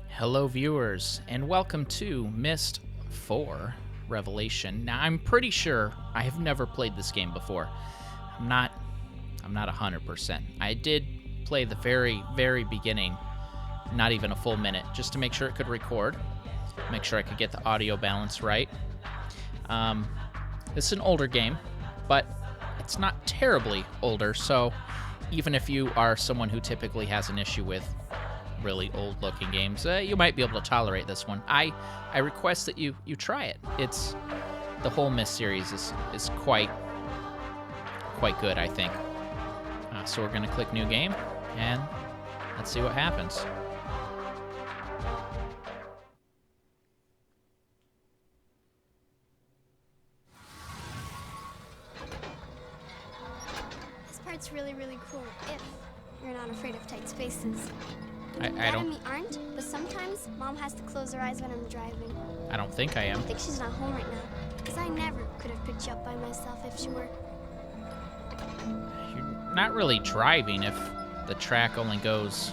Hello viewers, and welcome to Myst IV Revelation. Now, I'm pretty sure I have never played this game before. I'm not 100%. I did play the very, very beginning, not even a full minute, just to make sure it could record, make sure I could get the audio balance right. This is an older game, but it's not terribly older, so even if you are someone who typically has an issue with really old-looking games, you might be able to tolerate this one. I request that you try it. It's the whole Myst series is quite good, I think. So we're going to click New Game, and let's see what happens. This part's really, really cool if you're not afraid of tight spaces. I Dad don't... and me aren't, but sometimes Mom has to close her eyes when I'm driving. I don't think I am. I think she's not home right now, because I never could have picked you up by myself if she were. You're not really driving if the track only goes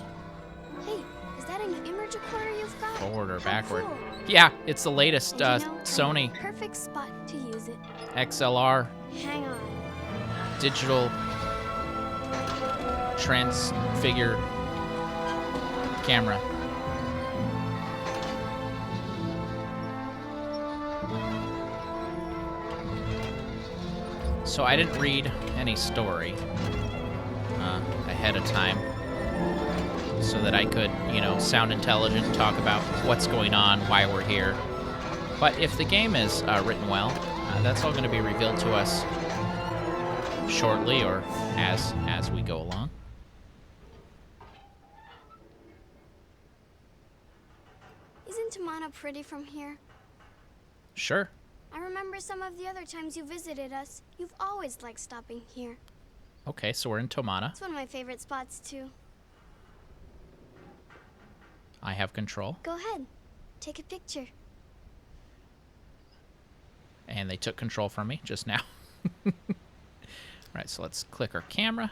Hey, is that an image recorder you've got? forward or How backward. cool. Yeah, it's the latest And Sony perfect spot to use it. XLR Hang on. digital transfigure camera. So I didn't read any story ahead of time so that I could, sound intelligent and talk about what's going on, why we're here. But if the game is written well, that's all going to be revealed to us shortly or as we go along. Isn't Tamana pretty from here? Sure. I remember some of the other times you visited us. You've always liked stopping here. Okay, so we're in Tomana. It's one of my favorite spots, too. I have control. Go ahead. Take a picture. And they took control from me just now. Right, so let's click our camera.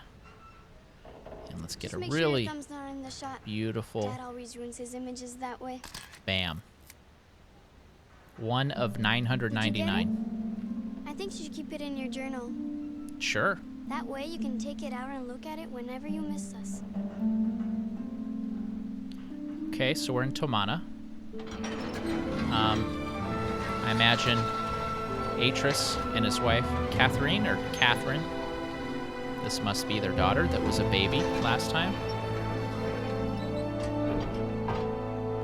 And let's get Just a make really sure your thumb's not in the shot. beautiful Dad always ruins his images that way. bam. One of 999. I think you should keep it in your journal. Sure. That way you can take it out and look at it whenever you miss us. Okay, so we're in Tomana. I imagine Atris and his wife, Catherine, or Catherine. This must be their daughter that was a baby last time.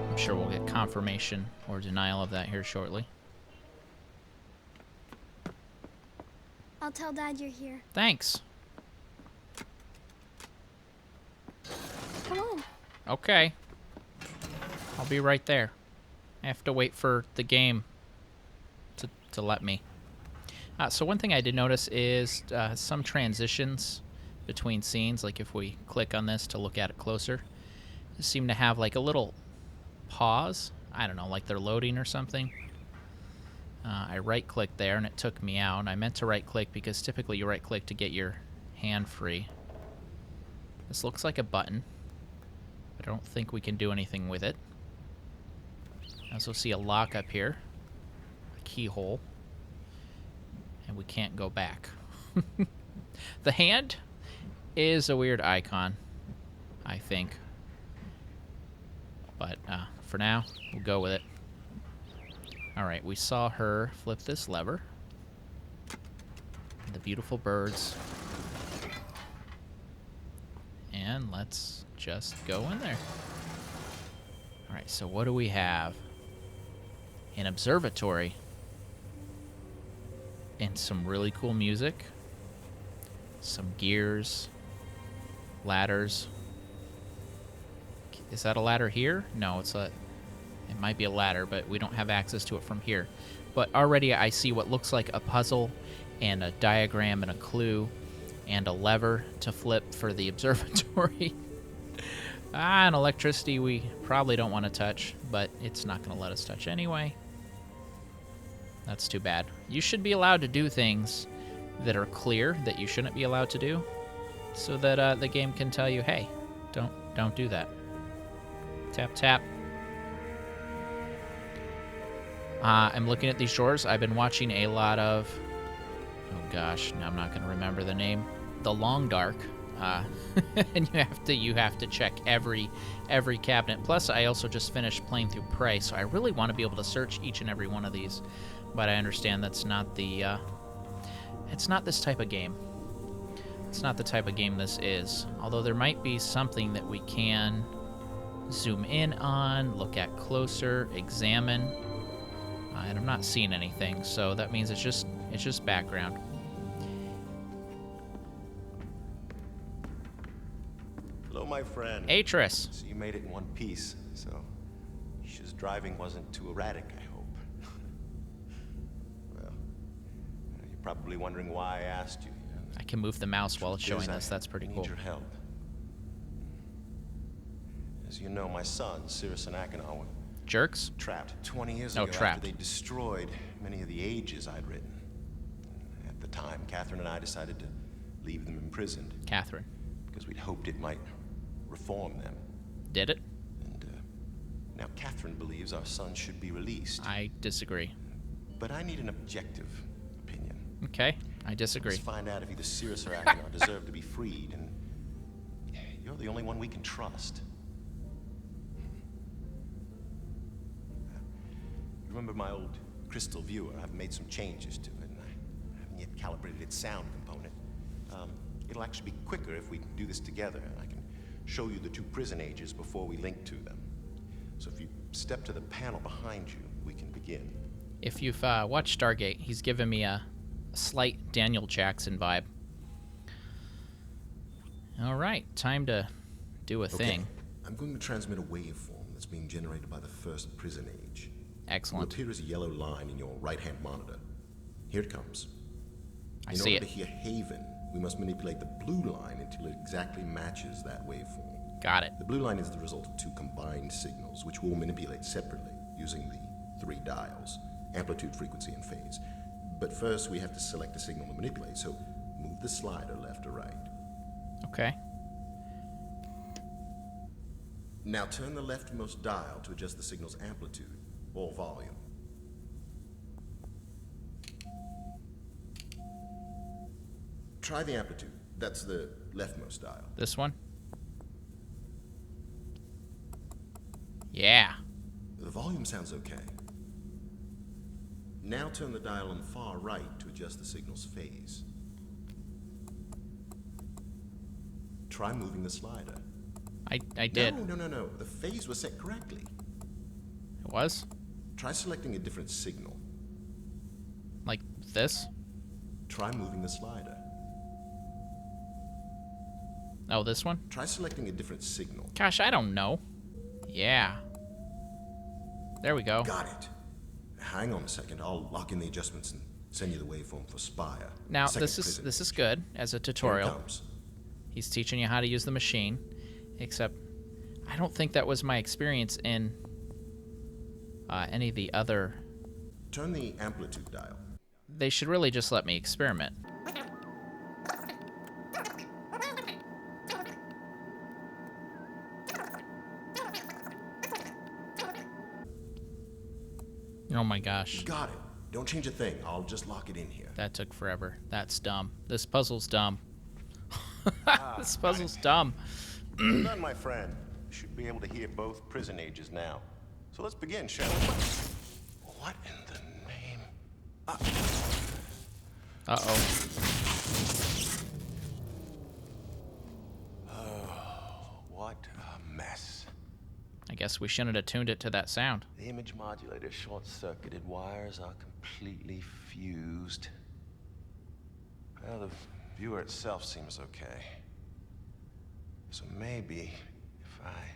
I'm sure we'll get confirmation or denial of that here shortly. I'll tell Dad you're here. Thanks. Come on. Okay. I'll be right there. I have to wait for the game to let me. So one thing I did notice is some transitions between scenes, like if we click on this to look at it closer, seem to have like a little pause. I don't know, like they're loading or something. I right-clicked there and it took me out. I meant to right-click because typically you right-click to get your hand free. This looks like a button. I don't think we can do anything with it. I also see a lock up here, a keyhole, and we can't go back. The hand is a weird icon, I think. But for now, we'll go with it. All right, we saw her flip this lever. The beautiful birds. And let's just go in there. All right, so what do we have? An observatory. And some really cool music. Some gears. Ladders. Is that a ladder here? No, it might be a ladder, but we don't have access to it from here. But already I see what looks like a puzzle and a diagram and a clue and a lever to flip for the observatory. And electricity we probably don't want to touch, but it's not going to let us touch anyway. That's too bad. You should be allowed to do things that are clear that you shouldn't be allowed to do, so that the game can tell you, hey, don't do that. Tap, tap. I'm looking at these drawers. I've been watching a lot of... Oh gosh, now I'm not going to remember the name. The Long Dark. And you have to check every cabinet. Plus, I also just finished playing through Prey, so I really want to be able to search each and every one of these. But I understand that's not the... it's not this type of game. It's not the type of game this is. Although there might be something that we can zoom in on, look at closer, examine. And I'm not seeing anything, so that means it's just background. Hello, my friend. Atris. So you made it in one piece, so Isha's driving wasn't too erratic, I hope. Well, you're probably wondering why I asked you. I can move the mouse while it's showing this. That's pretty I cool. need your help. As you know, my sons, Cirrus and Achenaw, were Jerks? trapped 20 years No, ago trapped. after they destroyed many of the ages I'd written. At the time, Catherine and I decided to leave them imprisoned Catherine. because we'd hoped it might reform them. Did it? And now Catherine believes our son should be released. I disagree. But I need an objective opinion. Okay, I disagree. Let's find out if either Cirrus or Achenaw deserve to be freed, and you're the only one we can trust. Remember my old crystal viewer? I've made some changes to it, and I haven't yet calibrated its sound component. It'll actually be quicker if we do this together, and I can show you the two prison ages before we link to them. So if you step to the panel behind you, we can begin. If you've watched Stargate, he's given me a slight Daniel Jackson vibe. All right, time to do a thing. I'm going to transmit a waveform that's being generated by the first prison age. Excellent. It will appear as a yellow line in your right-hand monitor. Here it comes. I see In order it. to hear Haven, we must manipulate the blue line until it exactly matches that waveform. Got it. The blue line is the result of two combined signals, which we'll manipulate separately using the 3 dials, amplitude, frequency, and phase. But first, we have to select a signal to manipulate, so move the slider left or right. Okay. Now turn the leftmost dial to adjust the signal's amplitude or volume. Try the amplitude. That's the leftmost dial. This one? Yeah. The volume sounds okay. Now turn the dial on the far right to adjust the signal's phase. Try moving the slider. I did. No. The phase was set correctly. It was? Try selecting a different signal. Like this? Try moving the slider. Oh, this one? Try selecting a different signal. Gosh, I don't know. Yeah. There we go. Got it. Hang on a second. I'll lock in the adjustments and send you the waveform for Spire. Now, Second this prison is age. good as a Here it tutorial. comes. He's teaching you how to use the machine, except I don't think that was my experience in any of the other. Turn the amplitude dial. They should really just let me experiment. Oh my gosh, Got it. Don't change a thing. I'll just lock it in here. that took forever. That's dumb. This puzzle's dumb. This puzzle's dumb. Well done, my friend. You should be able to hear both prison ages now. So let's begin, shall we? What in the name? Uh-oh. What a mess. I guess we shouldn't have tuned it to that sound. The image modulator short-circuited wires are completely fused. Well, the viewer itself seems okay. So maybe if I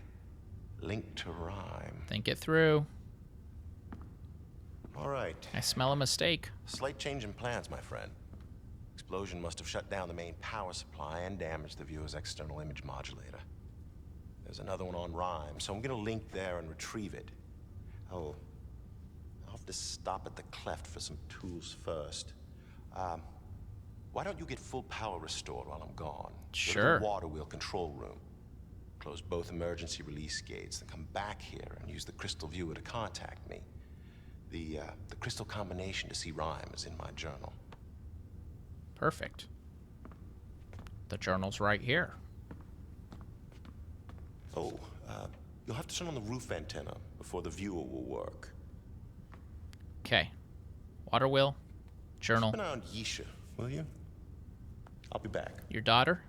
link to rhyme. Think it through. All right. I smell a mistake. Slight change in plans, my friend. Explosion must have shut down the main power supply and damaged the viewer's external image modulator. There's another one on rhyme, so I'm gonna link there and retrieve it. I'll have to stop at the cleft for some tools first. why don't you get full power restored while I'm gone? Go to Sure. the water wheel control room. Close both emergency release gates, then come back here and use the crystal viewer to contact me. The crystal combination to see rhyme is in my journal. Perfect. The journal's right here. Oh, you'll have to turn on the roof antenna before the viewer will work. Okay. Water wheel. Journal. Keep an eye on Yisha, will you? I'll be back. Your daughter?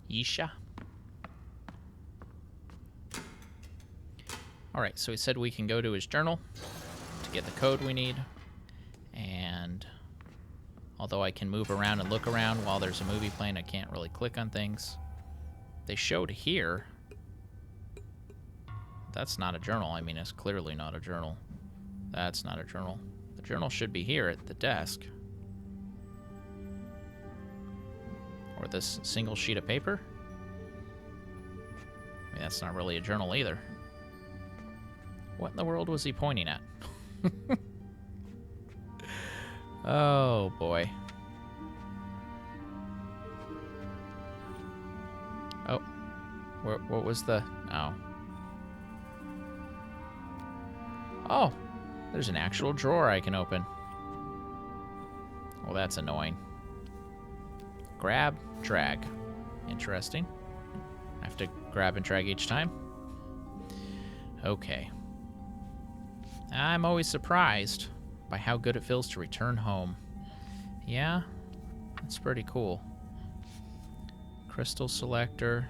Yisha? Alright, so he said we can go to his journal to get the code we need. And although I can move around and look around while there's a movie playing, I can't really click on things. They showed here. That's not a journal. I mean, it's clearly not a journal. That's not a journal. The journal should be here at the desk. Or this single sheet of paper. I mean, that's not really a journal either. What in the world was he pointing at? Oh, boy. Oh. What was the... Oh. Oh. There's an actual drawer I can open. Well, that's annoying. Grab, drag. Interesting. I have to grab and drag each time. Okay. I'm always surprised by how good it feels to return home. Yeah, that's pretty cool. Crystal selector.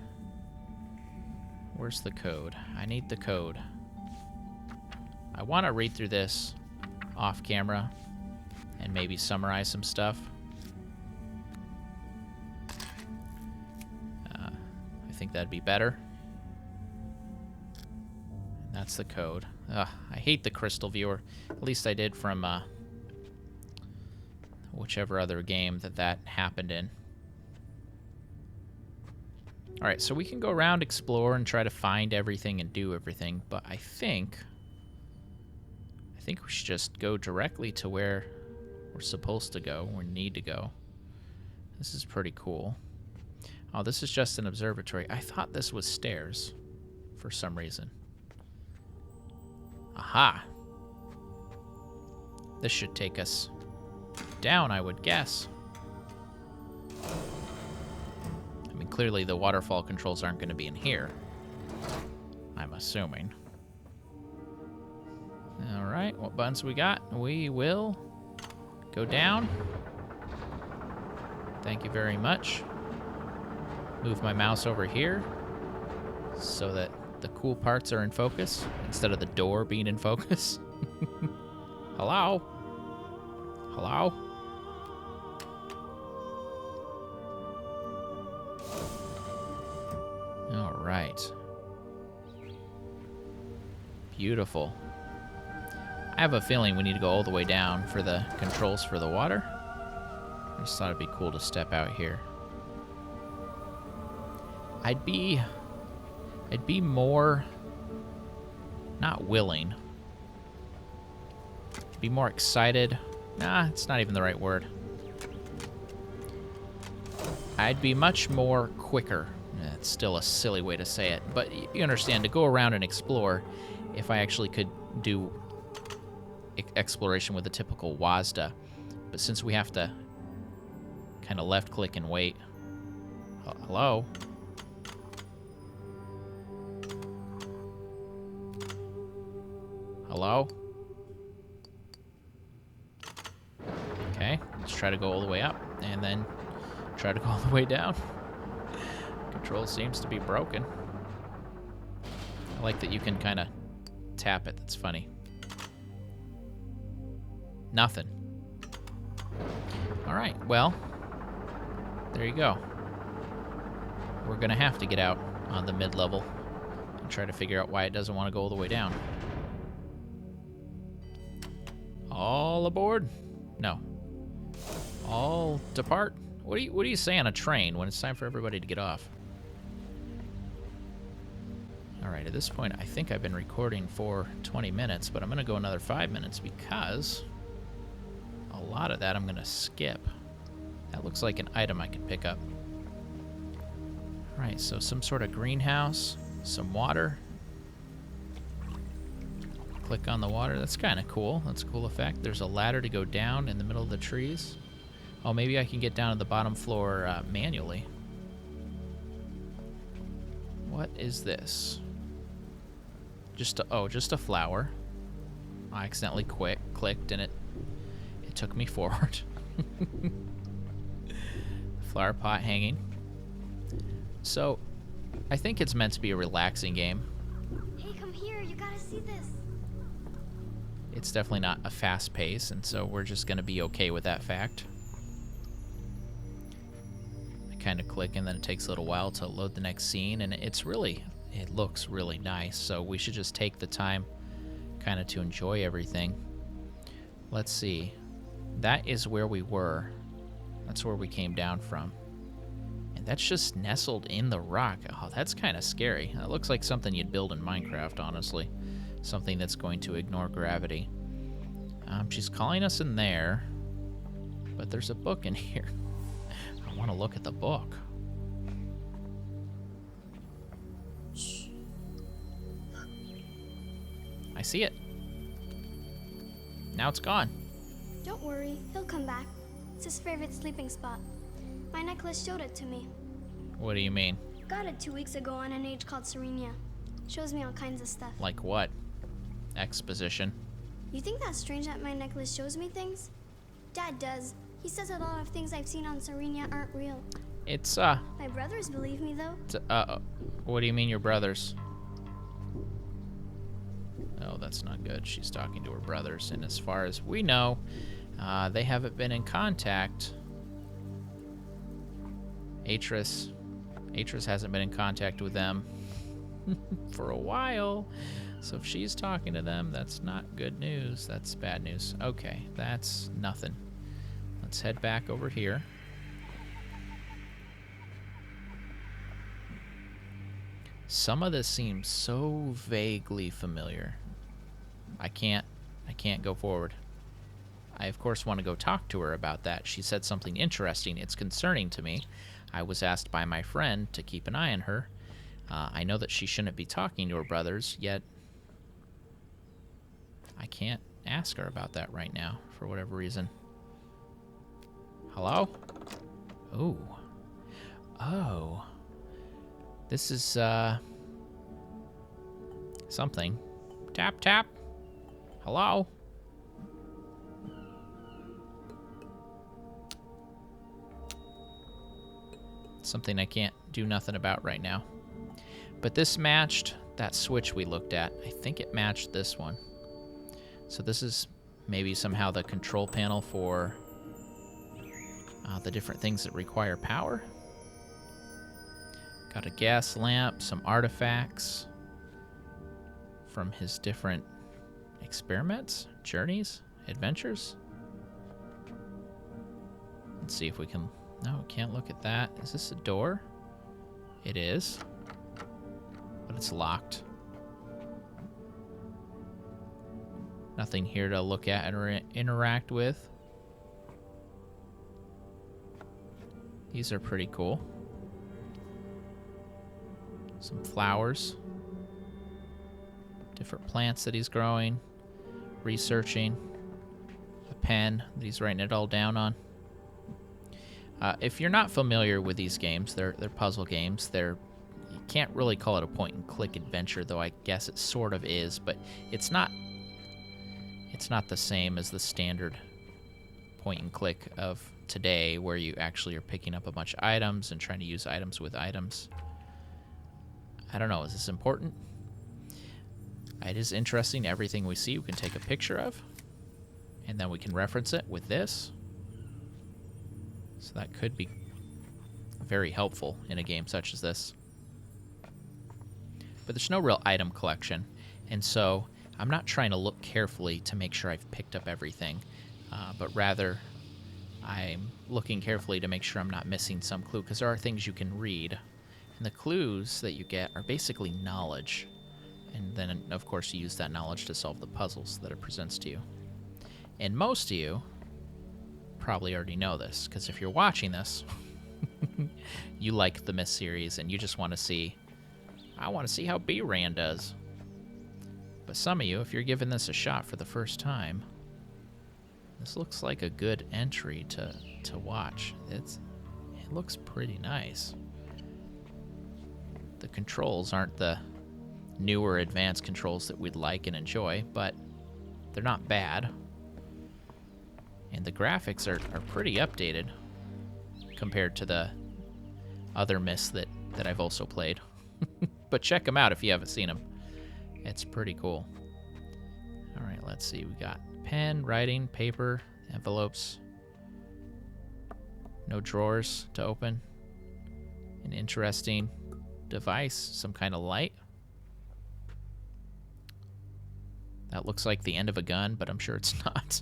Where's the code? I need the code. I want to read through this off camera and maybe summarize some stuff. I think that'd be better. That's the code. Ugh, I hate the crystal viewer. At least I did from whichever other game that happened in. Alright, so we can go around, explore, and try to find everything and do everything, but I think we should just go directly to where we're supposed to go, or need to go. This is pretty cool. Oh, this is just an observatory. I thought this was stairs for some reason. Aha! This should take us down, I would guess. I mean, clearly the waterfall controls aren't going to be in here. I'm assuming. Alright, what buttons we got? We will go down. Thank you very much. Move my mouse over here so that the cool parts are in focus instead of the door being in focus. Hello? Hello? All right. Beautiful. I have a feeling we need to go all the way down for the controls for the water. I just thought it'd be cool to step out here. I'd be more, not willing, be more excited. Nah, it's not even the right word. I'd be much more quicker. It's still a silly way to say it, but you understand, to go around and explore, if I actually could do exploration with the typical WASDA. But since we have to kind of left click and wait. Hello? Hello? Okay, let's try to go all the way up, and then try to go all the way down. Control seems to be broken. I like that you can kind of tap it. That's funny. Nothing. Alright, well, there you go. We're going to have to get out on the mid-level and try to figure out why it doesn't want to go all the way down. All aboard? No. All depart? What do you say on a train when it's time for everybody to get off? Alright, at this point, I think I've been recording for 20 minutes, but I'm going to go another 5 minutes because a lot of that I'm going to skip. That looks like an item I can pick up. Alright, so some sort of greenhouse, some water. Click on the water. That's kind of cool. That's a cool effect. There's a ladder to go down in the middle of the trees. Oh, maybe I can get down to the bottom floor manually. What is this? Just a flower. I accidentally clicked and it took me forward. Flower pot hanging. So, I think it's meant to be a relaxing game. Hey, come here. You gotta see this. It's definitely not a fast pace, and so we're just going to be okay with that fact. I kind of click, and then it takes a little while to load the next scene, and it looks really nice, so we should just take the time kind of to enjoy everything. Let's see. That is where we were. That's where we came down from. And that's just nestled in the rock. Oh, that's kind of scary. That looks like something you'd build in Minecraft, honestly. Something that's going to ignore gravity. She's calling us in there, but there's a book in here. I want to look at the book. I see it. Now it's gone. Don't worry, he'll come back. It's his favorite sleeping spot. My necklace showed it to me. What do you mean? Got it 2 weeks ago on an age called Serenia. Shows me all kinds of stuff. Like what? Exposition. You think that's strange that my necklace shows me things? Dad does. He says a lot of things I've seen on Serenia aren't real. It's, My brothers believe me, though. what do you mean your brothers? Oh, that's not good. She's talking to her brothers, and as far as we know, they haven't been in contact. Atris hasn't been in contact with them for a while. So if she's talking to them, that's not good news. That's bad news. Okay, that's nothing. Let's head back over here. Some of this seems so vaguely familiar. I can't go forward. I, of course, want to go talk to her about that. She said something interesting. It's concerning to me. I was asked by my friend to keep an eye on her. I know that she shouldn't be talking to her brothers, yet I can't ask her about that right now, for whatever reason. Hello? Ooh. Oh. This is, something. Tap, tap. Hello? Something I can't do nothing about right now. But this matched that switch we looked at. I think it matched this one. So this is maybe somehow the control panel for the different things that require power. Got a gas lamp, some artifacts from his different experiments, journeys, adventures. Let's see if we can... No, we can't look at that. Is this a door? It is. But it's locked. Nothing here to look at or interact with. These are pretty cool. Some flowers. Different plants that he's growing. Researching. A pen that he's writing it all down on. If you're not familiar with these games, they're puzzle games. You can't really call it a point-and-click adventure, though I guess it sort of is, but it's not the same as the standard point-and-click of today, where you actually are picking up a bunch of items and trying to use items with items. I don't know, is this important? It is interesting. Everything we see we can take a picture of, and then we can reference it with this. So that could be very helpful in a game such as this. But there's no real item collection, and so I'm not trying to look carefully to make sure I've picked up everything, but rather I'm looking carefully to make sure I'm not missing some clue, because there are things you can read, and the clues that you get are basically knowledge, and then of course you use that knowledge to solve the puzzles that it presents to you. And most of you probably already know this, because if you're watching this, you like the Myst series and you just want to see, I want to see how bRanN does. But some of you, if you're giving this a shot for the first time, this looks like a good entry to watch. It looks pretty nice. The controls aren't the newer advanced controls that we'd like and enjoy, but they're not bad. And the graphics are pretty updated compared to the other Mysts that I've also played. But check them out if you haven't seen them. It's pretty cool. All right, let's see. We got pen, writing, paper, envelopes. No drawers to open. An interesting device, some kind of light. That looks like the end of a gun, but I'm sure it's not.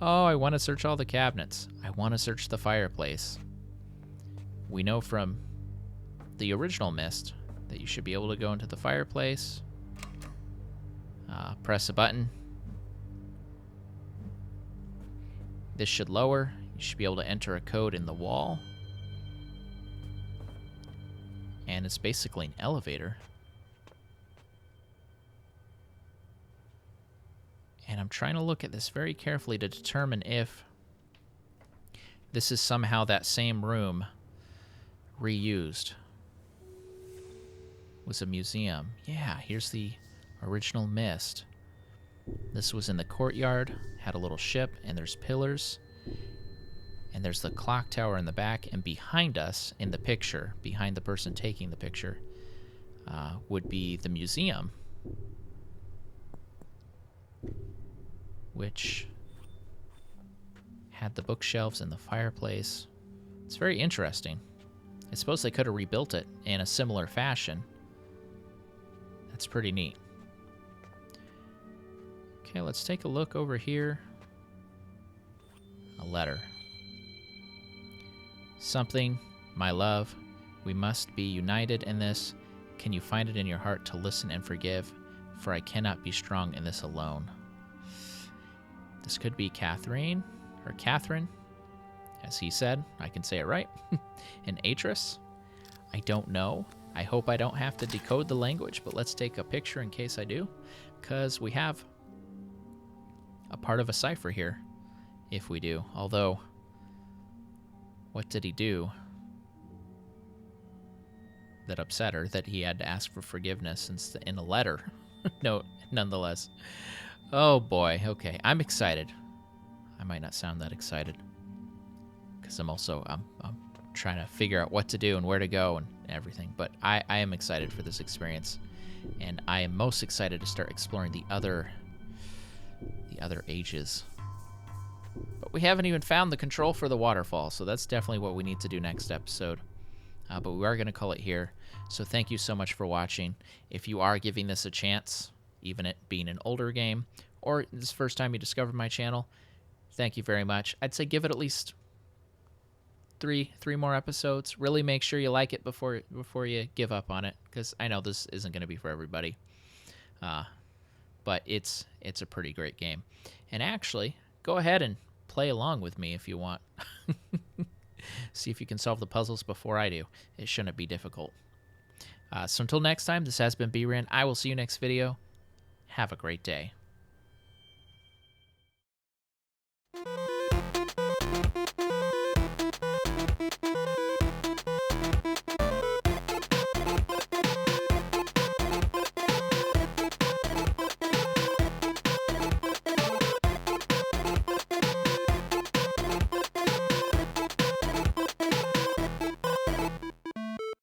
Oh, I want to search all the cabinets. I want to search the fireplace. We know from the original Myst that you should be able to go into the fireplace, press a button. This should lower. You should be able to enter a code in the wall. And it's basically an elevator. And I'm trying to look at this very carefully to determine if this is somehow that same room reused. Was a museum. Yeah, here's the original Myst. This was in the courtyard, had a little ship, and there's pillars. And there's the clock tower in the back, and behind us in the picture, behind the person taking the picture, would be the museum, which had the bookshelves and the fireplace. It's very interesting. I suppose they could have rebuilt it in a similar fashion. That's pretty neat. Okay, let's take a look over here. A letter. Something, my love, we must be united in this. Can you find it in your heart to listen and forgive? For I cannot be strong in this alone. This could be Catherine, or Catherine, as he said. I can say it right. An Atris? I don't know. I hope I don't have to decode the language, but let's take a picture in case I do, because we have a part of a cipher here, if we do. Although, what did he do that upset her, that he had to ask for forgiveness in a letter? No, nonetheless. Oh boy, okay, I'm excited. I might not sound that excited, because I'm trying to figure out what to do and where to go and everything, but I am excited for this experience, and I am most excited to start exploring the other ages. But we haven't even found the control for the waterfall, so that's definitely what we need to do next episode. But we are going to call it here, so thank you so much for watching. If you are giving this a chance, even it being an older game, or this is the first time you discovered my channel, thank you very much. I'd say give it at least three more episodes. Really make sure you like it before you give up on it, because I know this isn't going to be for everybody. But it's a pretty great game. And actually, go ahead and play along with me if you want. See if you can solve the puzzles before I do. It shouldn't be difficult. So until next time, this has been bRanN. I will see you next video. Have a great day.